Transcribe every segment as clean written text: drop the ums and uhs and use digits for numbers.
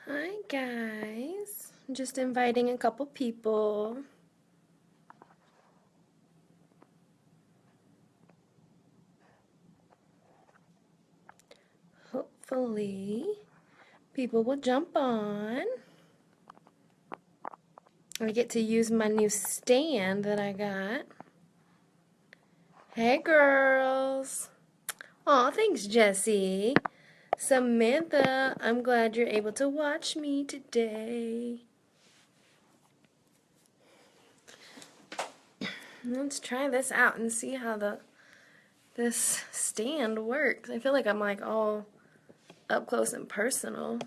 Hi guys, I'm just inviting a couple people. Hopefully people will jump on. I get to use my new stand that I got. Hey girls. Aw, thanks Jessie. Samantha, I'm glad you're able to watch me today. Let's try this out and see how this stand works. I feel like I'm like all up close and personal.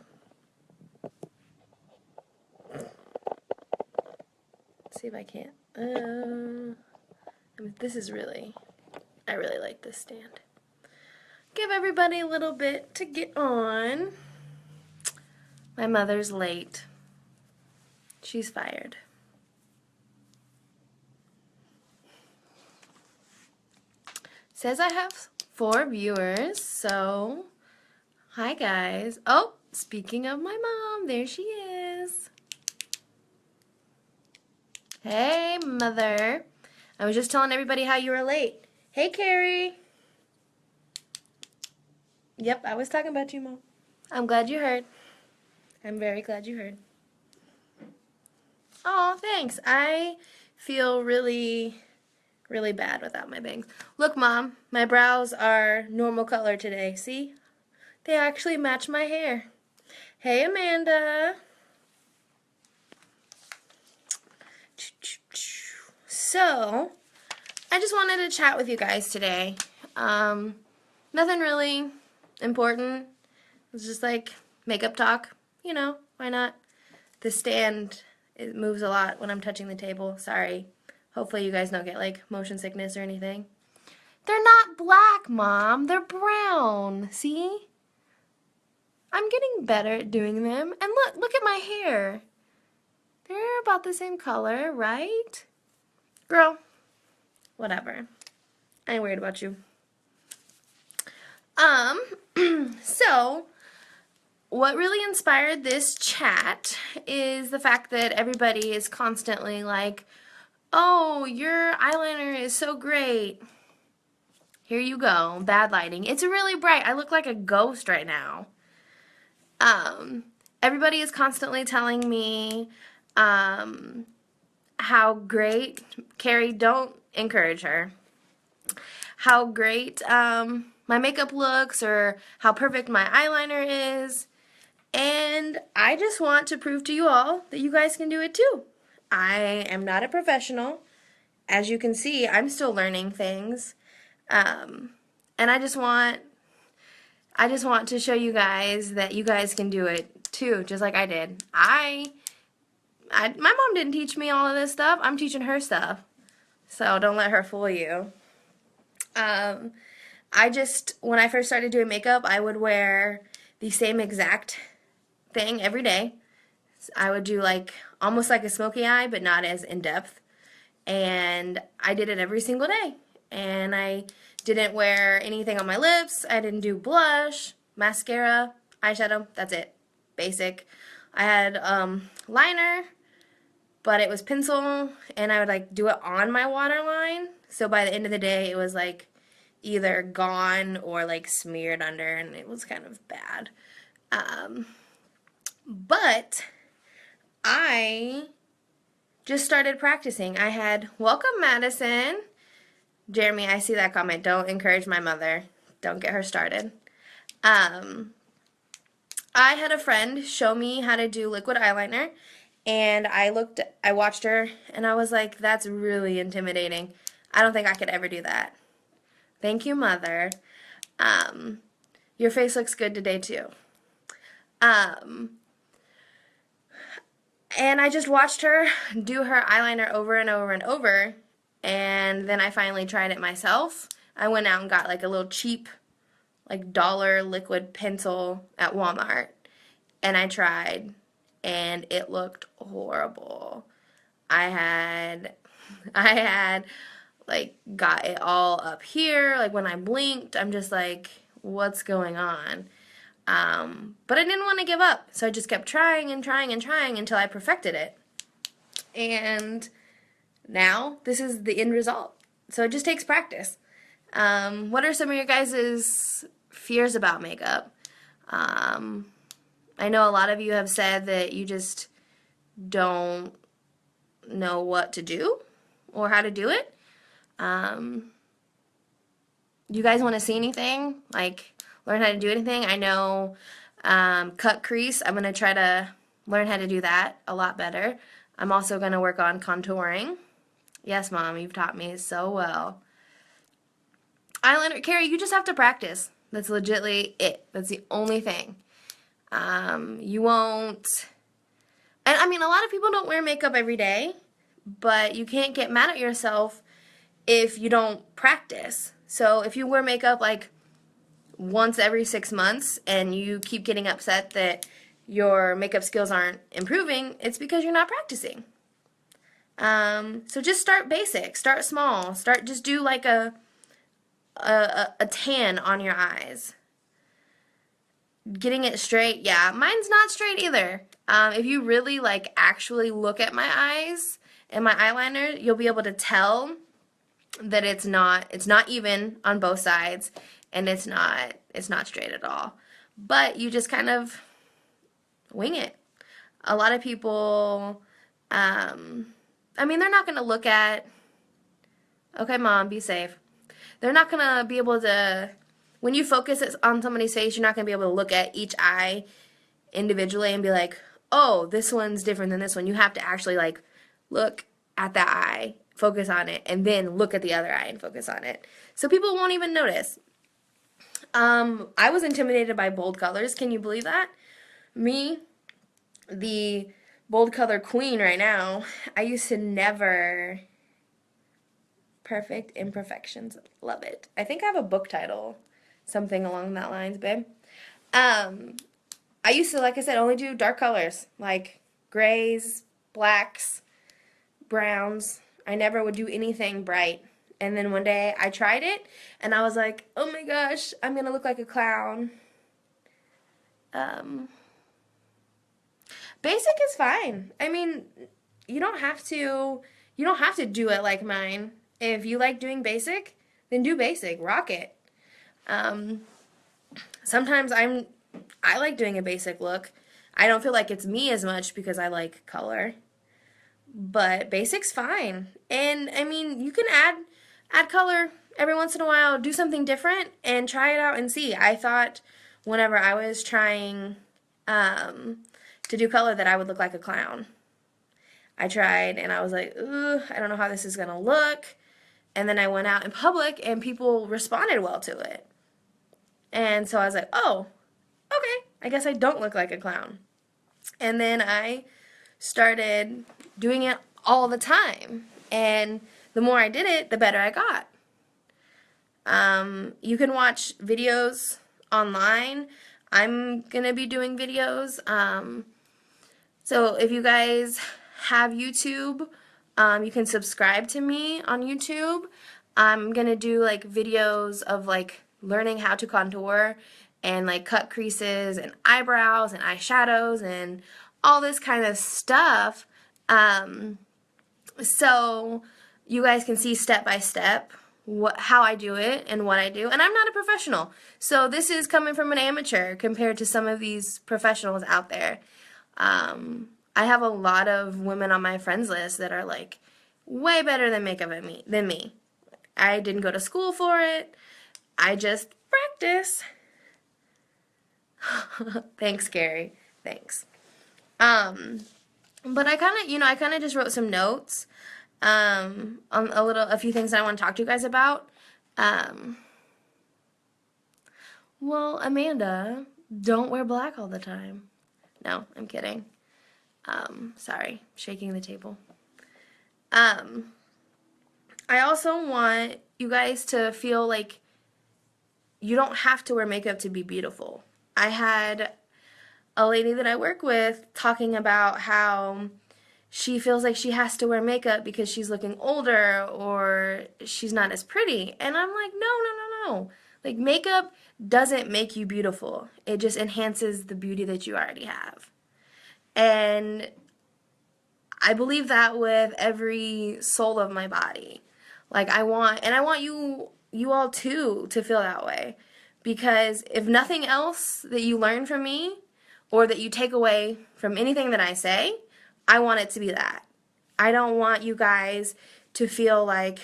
Let's see if I can't. I mean, I really like this stand. Give everybody a little bit to get on. My mother's late. She's fired. Says I have 4 viewers, so hi guys. Oh, speaking of my mom, there she is. Hey, mother. I was just telling everybody how you were late. Hey, Carrie. Yep, I was talking about you, Mom. I'm glad you heard. I'm very glad you heard. Oh, thanks. I feel really bad without my bangs. Look, Mom, my brows are normal color today. See? They actually match my hair. Hey, Amanda. So, I just wanted to chat with you guys today. Nothing really important. It's just like makeup talk. You know, why not? The stand, it moves a lot when I'm touching the table. Sorry. Hopefully you guys don't get like motion sickness or anything. They're not black, Mom. They're brown. See? I'm getting better at doing them. And look at my hair. They're about the same color, right? Girl, whatever. I ain't worried about you. So what really inspired this chat is the fact that everybody is constantly like, oh, your eyeliner is so great. Here you go. Bad lighting. It's really bright. I look like a ghost right now. Everybody is constantly telling me how great, Carrie, don't encourage her, how great my makeup looks or how perfect my eyeliner is. And I just want to prove to you all that you guys can do it too. I am not a professional. As you can see, I'm still learning things. And I just want to show you guys that you guys can do it too, just like I did. My mom didn't teach me all of this stuff. I'm teaching her stuff. So don't let her fool you. When I first started doing makeup, I would wear the same exact thing every day. I would do like almost like a smoky eye, but not as in depth. And I did it every single day. And I didn't wear anything on my lips. I didn't do blush, mascara, eyeshadow. That's it. Basic. I had liner, but it was pencil, and I would like do it on my waterline. So by the end of the day, it was like either gone or like smeared under, and it was kind of bad. But I just started practicing. I had welcome Madison. Jeremy, I see that comment. Don't encourage my mother. Don't get her started. I had a friend show me how to do liquid eyeliner, and I watched her, and I was like, that's really intimidating. I don't think I could ever do that. Thank you, Mother. Your face looks good today, too. And I just watched her do her eyeliner over and over and over, and then I finally tried it myself. I went out and got like a little cheap, like dollar liquid pencil at Walmart, and I tried, and it looked horrible. I had like got it all up here. Like when I blinked, I'm just like, what's going on? But I didn't want to give up, so I just kept trying and trying and trying until I perfected it. And now this is the end result. So it just takes practice. What are some of your guys' fears about makeup? I know a lot of you have said that you just don't know what to do or how to do it. You guys want to see anything? Like, learn how to do anything? I know cut crease. I'm going to try to learn how to do that a lot better. I'm also going to work on contouring. Yes, Mom, you've taught me so well. Eyeliner, Carrie, you just have to practice. That's legitimately it. That's the only thing. You won't... And I mean, a lot of people don't wear makeup every day, but you can't get mad at yourself if you don't practice. So if you wear makeup like once every 6 months and you keep getting upset that your makeup skills aren't improving, it's because you're not practicing. So just start basic, start small, just do like a tan on your eyes. Getting it straight, yeah, mine's not straight either. If you really like actually look at my eyes and my eyeliner, you'll be able to tell that it's not even on both sides, and it's not straight at all. But you just kind of wing it. A lot of people, I mean, they're not going to look at, okay, Mom, be safe. They're not going to be able to, when you focus on somebody's face, you're not going to be able to look at each eye individually and be like, oh, this one's different than this one. You have to actually like look at that eye, focus on it, and then look at the other eye and focus on it. So people won't even notice. I was intimidated by bold colors. Can you believe that? Me, the bold color queen right now, I used to never... Perfect Imperfections. Love it. I think I have a book title. Something along that lines, babe. I used to, like I said, only do dark colors. Like grays, blacks, browns. I never would do anything bright. And then one day I tried it, and I was like, oh my gosh, I'm going to look like a clown. Basic is fine. I mean, you don't have to do it like mine. If you like doing basic, then do basic. Rock it. Sometimes I like doing a basic look. I don't feel like it's me as much because I like color. But basic's fine. And I mean, you can add color every once in a while, do something different and try it out and see. I thought whenever I was trying to do color that I would look like a clown. I tried and I was like, ooh, I don't know how this is going to look. And then I went out in public and people responded well to it. And so I was like, oh, okay, I guess I don't look like a clown. And then I started doing it all the time. And the more I did it, the better I got. You can watch videos online. I'm going to be doing videos. So if you guys have YouTube, you can subscribe to me on YouTube. I'm going to do like videos of like learning how to contour and like cut creases and eyebrows and eyeshadows and all this kind of stuff. So you guys can see step by step how I do it and what I do. And I'm not a professional. So this is coming from an amateur compared to some of these professionals out there. I have a lot of women on my friends list that are like way better than makeup than me. I didn't go to school for it. I just practice. Thanks, Gary. Thanks. But I kind of just wrote some notes on a few things I want to talk to you guys about. Well, Amanda, don't wear black all the time. No, I'm kidding. Sorry, shaking the table. I also want you guys to feel like you don't have to wear makeup to be beautiful. I had a lady that I work with talking about how she feels like she has to wear makeup because she's looking older or she's not as pretty. And I'm like, no. Like, makeup doesn't make you beautiful. It just enhances the beauty that you already have. And I believe that with every soul of my body. Like, I want you all too to feel that way. Because if nothing else that you learn from me or that you take away from anything that I say, I want it to be that. I don't want you guys to feel like,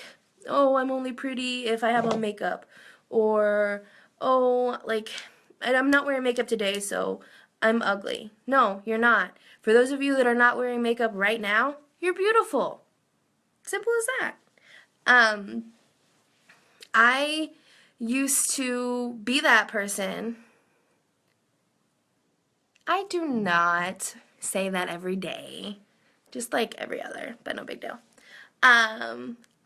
oh, I'm only pretty if I have on makeup, or oh, like, I'm not wearing makeup today, so I'm ugly. No, you're not. For those of you that are not wearing makeup right now, you're beautiful. Simple as that. I used to be that person. I do not say that every day, just like every other, but no big deal.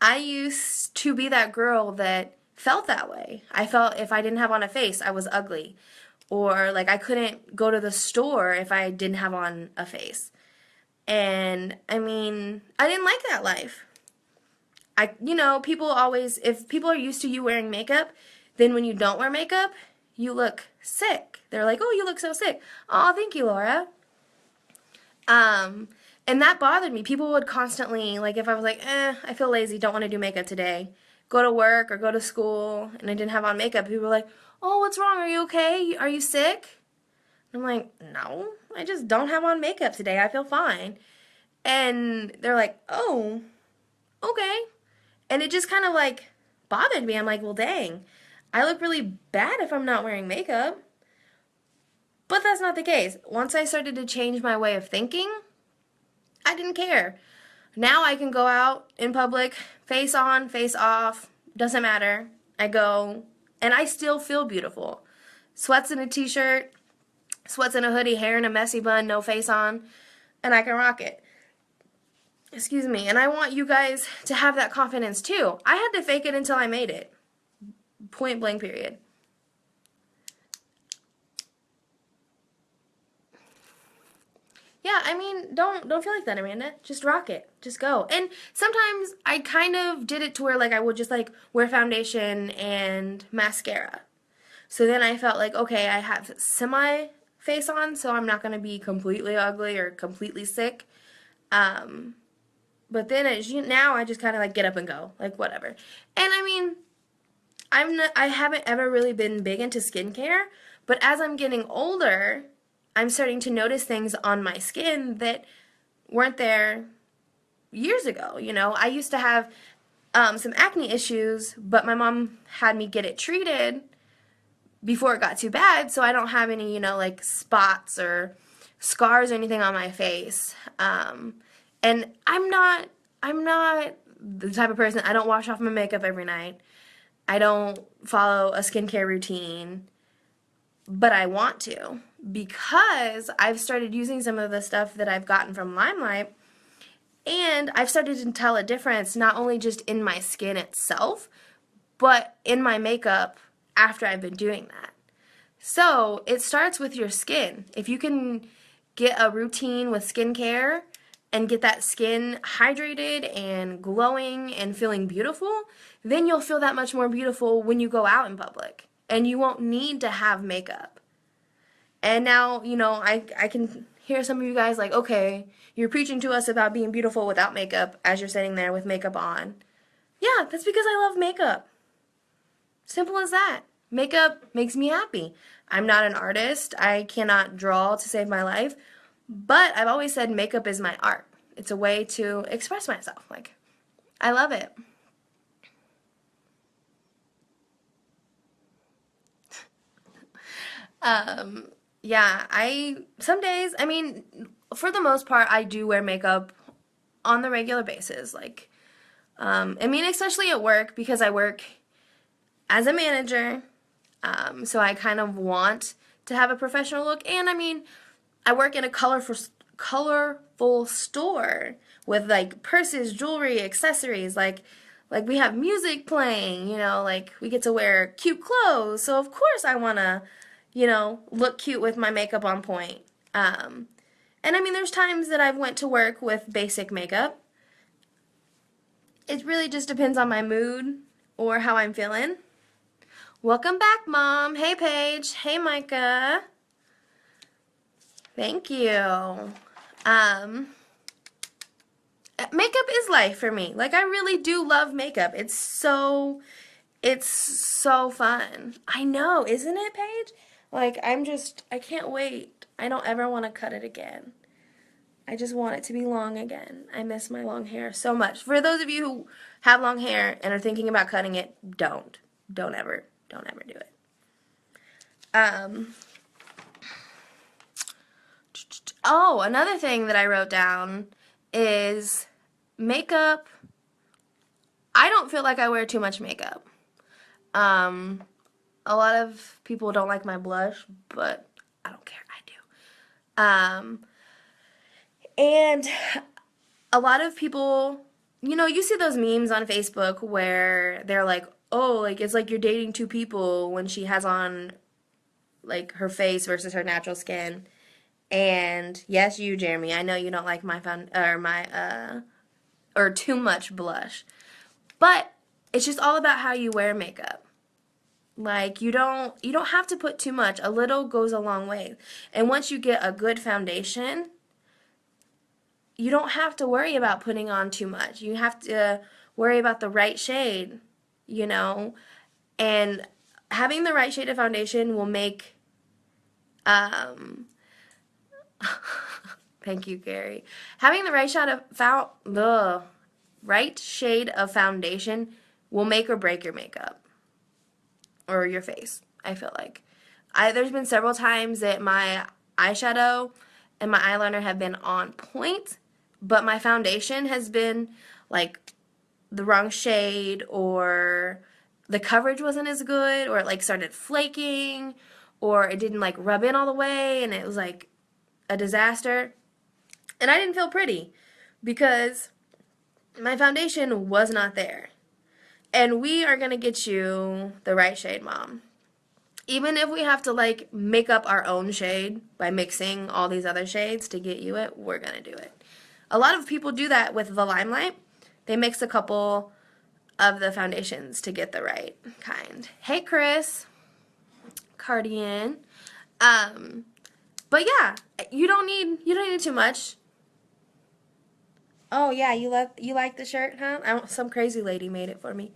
I used to be that girl that felt that way. I felt if I didn't have on a face, I was ugly. Or like I couldn't go to the store if I didn't have on a face. And I mean, I didn't like that life. People always, if people are used to you wearing makeup, then when you don't wear makeup, you look sick. They're like, oh, you look so sick. Oh, thank you, Laura. And that bothered me. People would constantly, like, if I was like, I feel lazy, don't want to do makeup today, go to work or go to school, and I didn't have on makeup, people were like, oh, what's wrong? Are you okay? Are you sick? I'm like, no, I just don't have on makeup today. I feel fine. And they're like, oh, okay. And it just kind of like bothered me. I'm like, well, dang, I look really bad if I'm not wearing makeup. But that's not the case. Once I started to change my way of thinking, I didn't care. Now I can go out in public, face on, face off, doesn't matter. I go, and I still feel beautiful. Sweats in a t-shirt, sweats in a hoodie, hair in a messy bun, no face on, and I can rock it. Excuse me. And I want you guys to have that confidence too. I had to fake it until I made it. Point blank period. Yeah, I mean, don't feel like that, Amanda. Just rock it. Just go. And sometimes I kind of did it to where like I would just like wear foundation and mascara. So then I felt like, okay, I have semi face on, so I'm not going to be completely ugly or completely sick. But then now I just kind of like get up and go, like whatever. And I mean, I haven't ever really been big into skincare, but as I'm getting older, I'm starting to notice things on my skin that weren't there years ago. I used to have some acne issues, but my mom had me get it treated before it got too bad, so I don't have any, like spots or scars or anything on my face. And I'm not the type of person, I don't wash off my makeup every night. I don't follow a skincare routine, but I want to because I've started using some of the stuff that I've gotten from Limelight, and I've started to tell a difference not only just in my skin itself, but in my makeup after I've been doing that. So it starts with your skin. If you can get a routine with skincare and get that skin hydrated and glowing and feeling beautiful, then you'll feel that much more beautiful when you go out in public. And you won't need to have makeup. And now, I can hear some of you guys like, okay, you're preaching to us about being beautiful without makeup as you're sitting there with makeup on. Yeah, that's because I love makeup. Simple as that. Makeup makes me happy. I'm not an artist. I cannot draw to save my life. But I've always said makeup is my art. It's a way to express myself. Like, I love it. Yeah, some days, I mean, for the most part, I do wear makeup on the regular basis. Like, I mean, especially at work because I work as a manager. So I kind of want to have a professional look. And I mean, I work in a colorful store with like purses, jewelry, accessories. Like we have music playing, like we get to wear cute clothes. So of course I want to, look cute with my makeup on point. And I mean, there's times that I've went to work with basic makeup. It really just depends on my mood or how I'm feeling. Welcome back, Mom. Hey, Paige. Hey, Micah. Thank you. Makeup is life for me. Like, I really do love makeup. It's so fun. I know, isn't it, Paige? Like, I can't wait. I don't ever want to cut it again. I just want it to be long again. I miss my long hair so much. For those of you who have long hair and are thinking about cutting it, don't. Don't ever do it. Oh, another thing that I wrote down is makeup. I don't feel like I wear too much makeup. A lot of people don't like my blush, but I don't care. I do. And a lot of people, you see those memes on Facebook where they're like, oh, like it's like you're dating two people when she has on like her face versus her natural skin. And yes, you, Jeremy, I know you don't like or too much blush. But it's just all about how you wear makeup. Like you don't have to put too much. A little goes a long way. And once you get a good foundation, you don't have to worry about putting on too much. You have to worry about the right shade, and having the right shade of foundation will make thank you, Gary. Having the right shade of foundation will make or break your makeup or your face, I feel like. There's been several times that my eyeshadow and my eyeliner have been on point, but my foundation has been like the wrong shade, or the coverage wasn't as good, or it like started flaking, or it didn't like rub in all the way and it was like a disaster. And I didn't feel pretty because my foundation was not there. And we are going to get you the right shade, Mom. Even if we have to like make up our own shade by mixing all these other shades to get you it, we're going to do it. A lot of people do that with the Limelight. They mix a couple of the foundations to get the right kind. Hey, Chris. Cardian. But yeah, you don't need too much. Oh yeah, you like the shirt, huh? Some crazy lady made it for me.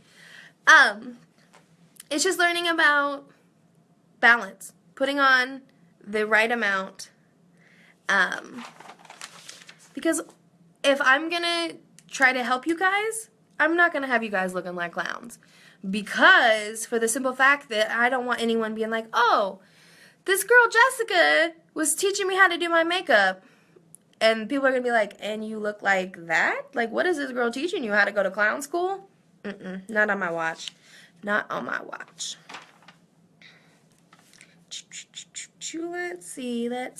It's just learning about balance, putting on the right amount. Because if I'm gonna try to help you guys, I'm not gonna have you guys looking like clowns. Because for the simple fact that I don't want anyone being like, oh, this girl Jessica was teaching me how to do my makeup. And people are going to be like, and you look like that? Like, what is this girl teaching you? How to go to clown school? Not on my watch. Not on my watch. Let's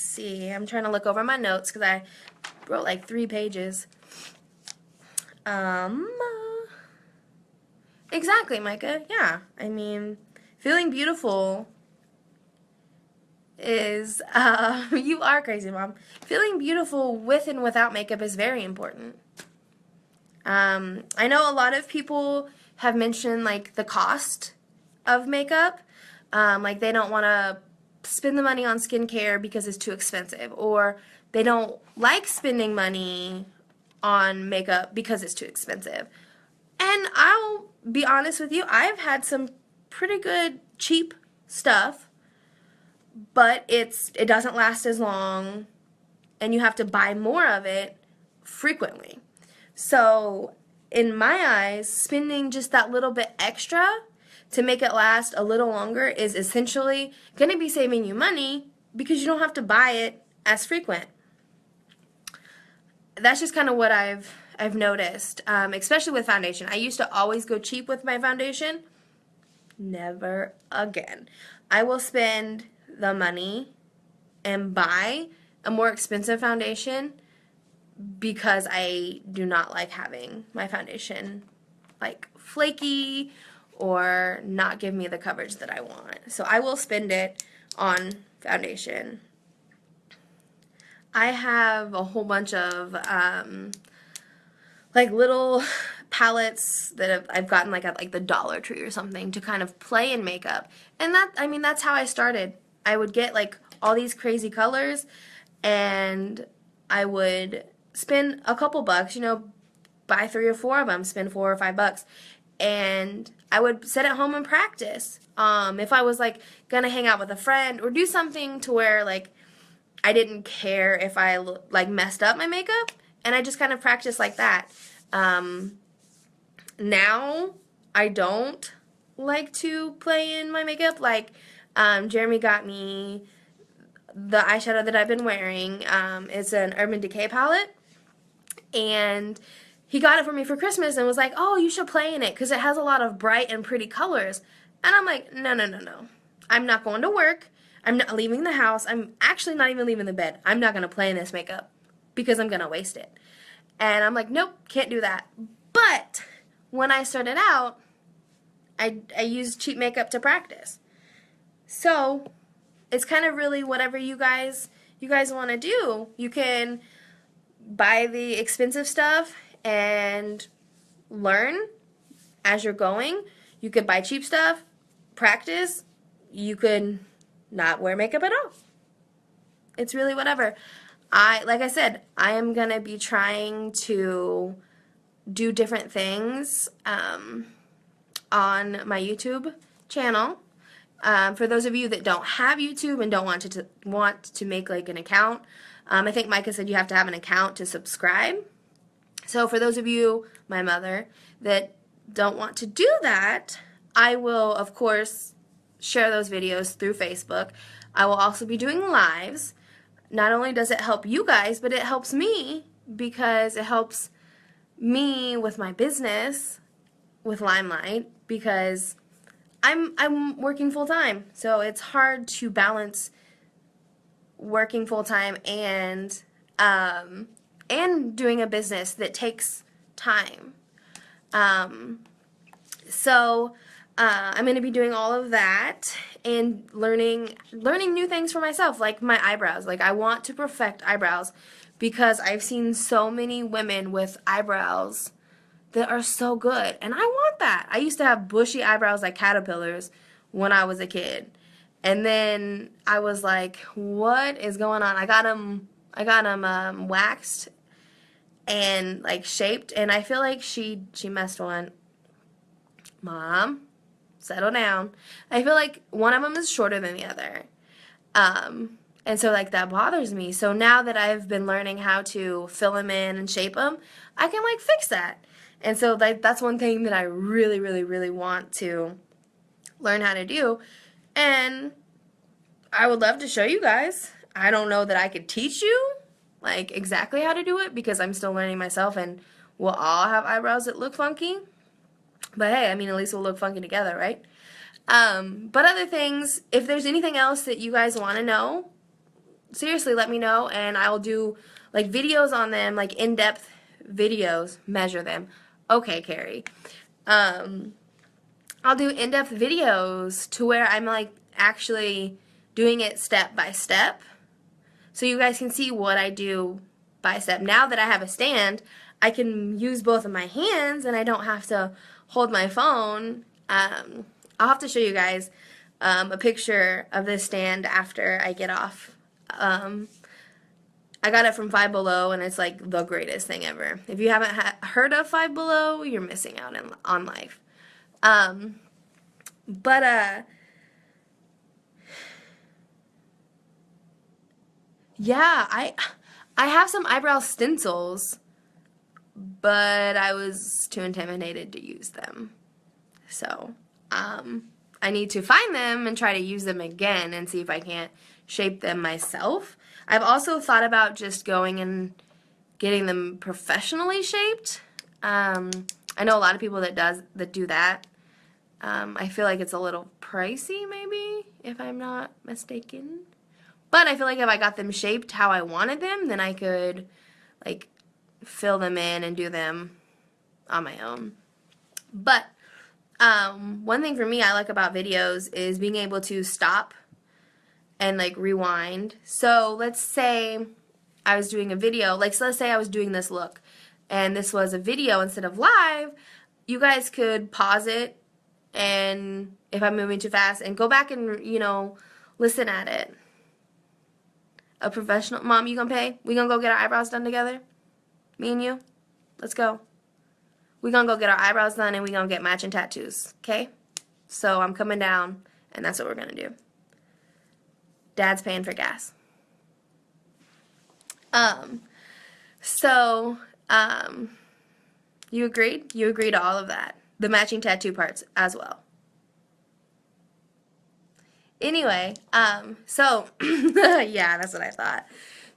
see. I'm trying to look over my notes because I wrote like 3 pages. Exactly, Micah. Yeah. I mean, feeling beautiful is, you are crazy, Mom. Feeling beautiful with and without makeup is very important. I know a lot of people have mentioned, like, the cost of makeup. Like, they don't want to spend the money on skincare because it's too expensive. Or they don't like spending money on makeup because it's too expensive. And I'll be honest with you, I've had some pretty good cheap stuff, but it doesn't last as long, and you have to buy more of it frequently. So in my eyes, spending just that little bit extra to make it last a little longer is essentially going to be saving you money because you don't have to buy it as frequent. That's just kind of what I've noticed, especially with foundation. I used to always go cheap with my foundation. Never again. I will spend the money and buy a more expensive foundation because I do not like having my foundation like flaky or not give me the coverage that I want. So I will spend it on foundation. I have a whole bunch of like little palettes that I've gotten like at like the Dollar Tree or something to kind of play in makeup. And that, I mean, that's how I started. I would get like all these crazy colors and I would spend a couple bucks, you know, buy 3 or 4 of them, spend $4 or $5, and I would sit at home and practice. If I was like gonna hang out with a friend or do something to where like I didn't care if I like messed up my makeup, and I just kind of practiced like that. Now I don't like to play in my makeup. Like Jeremy got me the eyeshadow that I've been wearing. It's an Urban Decay palette, and he got it for me for Christmas and was like, oh, you should play in it because it has a lot of bright and pretty colors. And I'm like, no, no, no, no. I'm not going to work. I'm not leaving the house. I'm actually not even leaving the bed. I'm not going to play in this makeup because I'm going to waste it. And I'm like, nope, can't do that. But when I started out, I used cheap makeup to practice. So it's kind of really whatever you guys want to do. You can buy the expensive stuff and learn as you're going. You could buy cheap stuff, practice. You could not wear makeup at all. It's really whatever. Like I said, I am going to be trying to do different things on my YouTube channel. For those of you that don't have YouTube and don't want to make like an account, I think Micah said you have to have an account to subscribe. So for those of you, my mother, that don't want to do that, I will, of course, share those videos through Facebook. I will also be doing lives. Not only does it help you guys, but it helps me because it helps me with my business with Limelight because I'm working full-time. So it's hard to balance working full-time and doing a business that takes time. So I'm going to be doing all of that and learning new things for myself, like my eyebrows. Like I want to perfect eyebrows because I've seen so many women with eyebrows that are so good, and I want that. I used to have bushy eyebrows like caterpillars when I was a kid, and then I was like, what is going on? I got them waxed and like shaped, and I feel like she messed one. Mom, settle down. I feel like one of them is shorter than the other. And so like that bothers me. So now that I've been learning how to fill them in and shape them, I can like fix that. And so that's one thing that I really, really, really want to learn how to do. And I would love to show you guys. I don't know that I could teach you like exactly how to do it because I'm still learning myself, and we'll all have eyebrows that look funky. But hey, I mean, at least we'll look funky together, right? But other things, if there's anything else that you guys want to know, seriously, let me know, and I'll do like videos on them, like in-depth videos, measure them. Okay, Carrie. I'll do in-depth videos to where I'm like actually doing it step by step, so you guys can see what I do by step. Now that I have a stand, I can use both of my hands, and I don't have to hold my phone. I'll have to show you guys a picture of this stand after I get off. I got it from Five Below, and it's like the greatest thing ever. If you haven't heard of Five Below, you're missing out on life. Yeah, I have some eyebrow stencils, but I was too intimidated to use them. So, I need to find them and try to use them again and see if I can't shape them myself. I've also thought about just going and getting them professionally shaped. I know a lot of people that do that. I feel like it's a little pricey, maybe, if I'm not mistaken. But I feel like if I got them shaped how I wanted them, then I could, like, fill them in and do them on my own. But one thing for me I like about videos is being able to stop and like rewind. So let's say I was doing a video, like so let's say I was doing this look and this was a video instead of live, you guys could pause it, and if I'm moving too fast, and go back and, you know, listen at it. A professional. Mom, you gonna pay? We gonna go get our eyebrows done together? Me and you? Let's go. We gonna go get our eyebrows done, and we gonna get matching tattoos, okay? So I'm coming down, and that's what we're gonna do. Dad's paying for gas. So, you agreed? You agreed to all of that. The matching tattoo parts as well. Anyway, so, yeah, that's what I thought.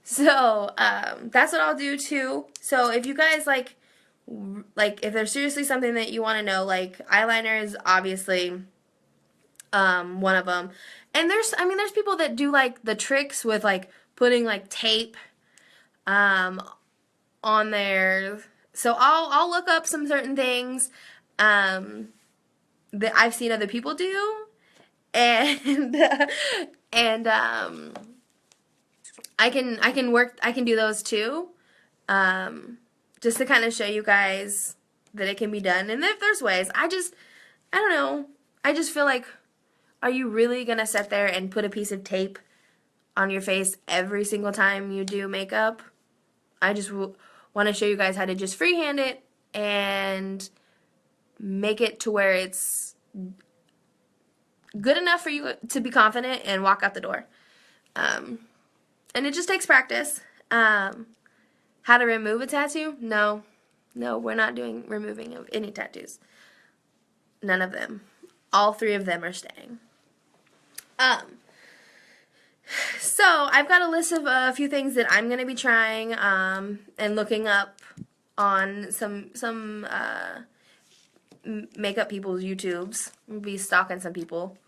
So, that's what I'll do too. So if you guys like if there's seriously something that you want to know, like eyeliner is obviously, one of them. And there's people that do like the tricks with like putting like tape, on there. So I'll look up some certain things, that I've seen other people do, and and I can do those too, just to kind of show you guys that it can be done. And if there's ways, I don't know, I just feel like, are you really gonna sit there and put a piece of tape on your face every single time you do makeup? I just want to show you guys how to just freehand it and make it to where it's good enough for you to be confident and walk out the door. And it just takes practice. How to remove a tattoo? No, we're not doing removing of any tattoos. None of them. All 3 of them are staying. So I've got a list of a few things that I'm going to be trying, and looking up on some makeup people's YouTubes. I'll be stalking some people.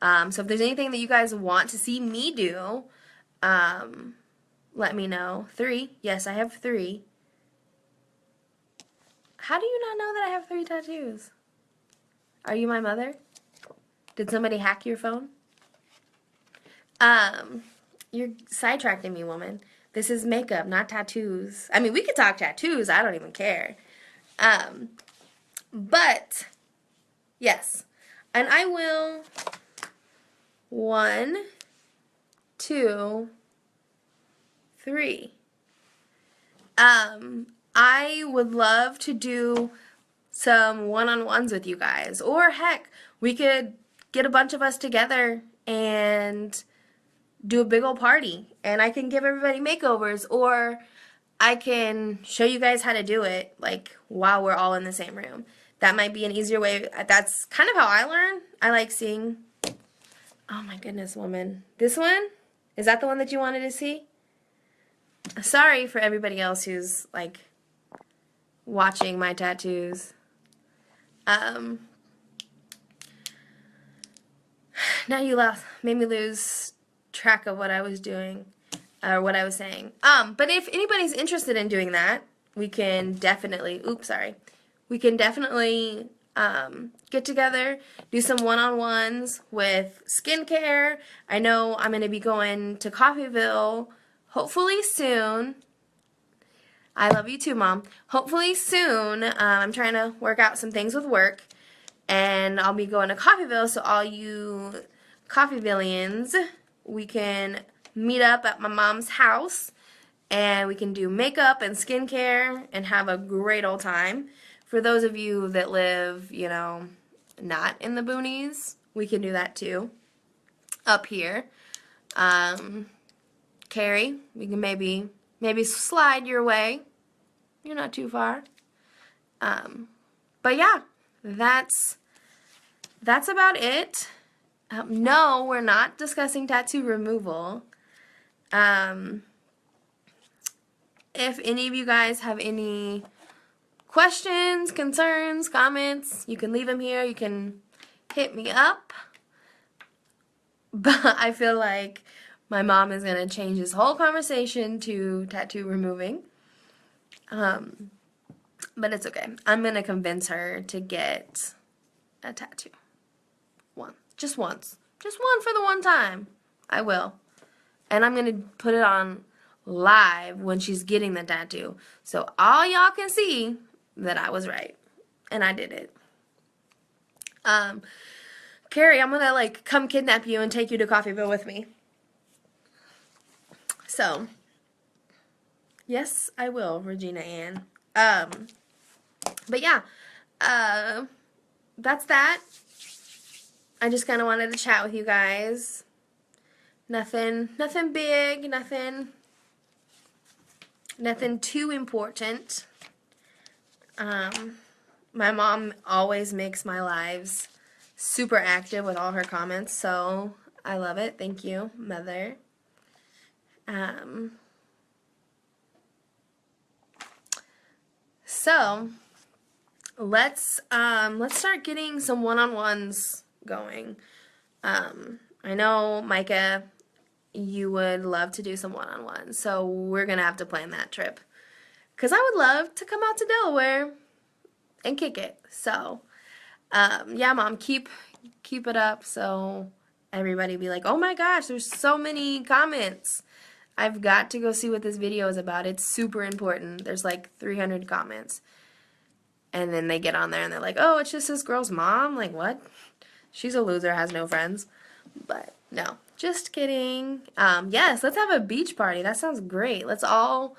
So if there's anything that you guys want to see me do, let me know. 3. Yes, I have 3. How do you not know that I have 3 tattoos? Are you my mother? Did somebody hack your phone? You're sidetracking me, woman. This is makeup, not tattoos. I mean, we could talk tattoos. I don't even care. But, yes. And I will, 1, 2, 3. I would love to do some one-on-ones with you guys. Or, heck, we could get a bunch of us together and do a big old party, and I can give everybody makeovers, or I can show you guys how to do it, like, while we're all in the same room. That might be an easier way. That's kind of how I learn. I like seeing. Oh my goodness, woman. This one? Is that the one that you wanted to see? Sorry for everybody else who's, like, watching my tattoos. Now you made me lose track of what I was doing, or what I was saying. But if anybody's interested in doing that, we can definitely, we can definitely get together, do some one-on-ones with skincare. I know I'm going to be going to Coffeeville hopefully soon. I love you too, Mom. Hopefully soon. I'm trying to work out some things with work, and I'll be going to Coffeeville, so all you Coffeevillians, we can meet up at my mom's house, and we can do makeup and skincare and have a great old time. For those of you that live, you know, not in the boonies, we can do that too. Up here. Carrie, we can maybe slide your way. You're not too far. But yeah, that's about it. No, we're not discussing tattoo removal. If any of you guys have any questions, concerns, comments, you can leave them here. You can hit me up. But I feel like my mom is going to change this whole conversation to tattoo removing. But it's okay. I'm going to convince her to get a tattoo. Just once. Just one for the one time. I will. And I'm going to put it on live when she's getting the tattoo. So all y'all can see that I was right. And I did it. Carrie, I'm gonna like come kidnap you and take you to Coffeeville with me. So, yes, I will, Regina Ann. But yeah, that's that. I just kind of wanted to chat with you guys. Nothing big, nothing too important. My mom always makes my lives super active with all her comments, so I love it. Thank you, Mother. So let's start getting some one-on-ones going. I know, Micah, you would love to do some one-on-ones, so we're gonna have to plan that trip. Because I would love to come out to Delaware and kick it. So, yeah, Mom, keep it up so everybody be like, oh my gosh, there's so many comments. I've got to go see what this video is about. It's super important. There's like 300 comments. And then they get on there and they're like, oh, it's just this girl's mom? Like, what? She's a loser, has no friends. But, no, just kidding. Yes, let's have a beach party. That sounds great. Let's all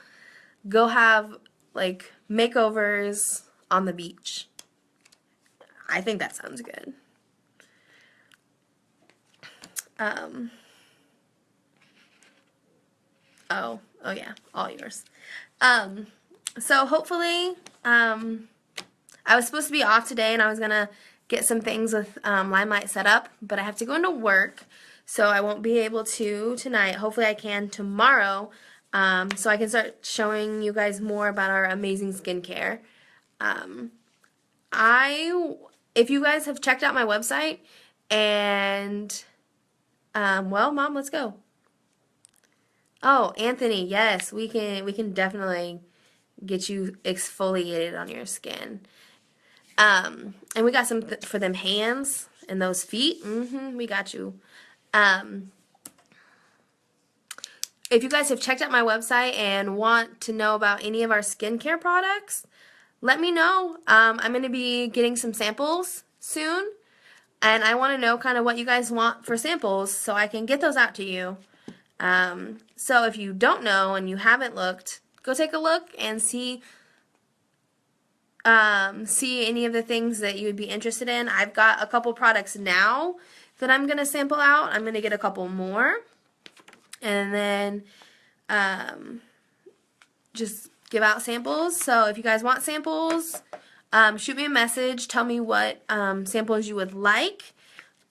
go have, like, makeovers on the beach. I think that sounds good. Oh yeah, all yours. So hopefully, I was supposed to be off today and I was gonna get some things with Limelight set up, but I have to go into work, so I won't be able to tonight. Hopefully I can tomorrow, so I can start showing you guys more about our amazing skincare. If you guys have checked out my website and, well, Mom, let's go. Oh, Anthony, yes, we can definitely get you exfoliated on your skin. And we got some for them hands and those feet. We got you. If you guys have checked out my website and want to know about any of our skincare products, let me know. I'm going to be getting some samples soon, and I want to know kind of what you guys want for samples so I can get those out to you. So if you don't know and you haven't looked, go take a look and see any of the things that you would be interested in. I've got a couple products now that I'm going to sample out. I'm going to get a couple more. And then just give out samples. So if you guys want samples, shoot me a message. Tell me what samples you would like.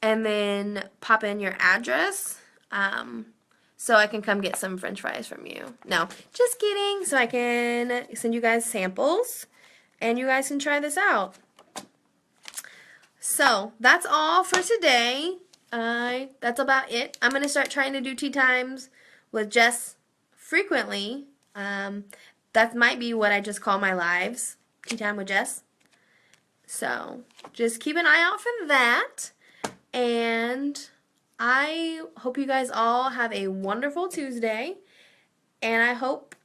And then pop in your address. So I can come get some french fries from you. No, just kidding. So I can send you guys samples and you guys can try this out. So that's all for today. That's about it. I'm going to start trying to do tea times with Jess frequently. That might be what I just call my lives. Tea time with Jess. So just keep an eye out for that. And I hope you guys all have a wonderful Tuesday, and I hope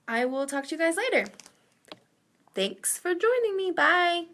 I will talk to you guys later. Thanks for joining me. Bye.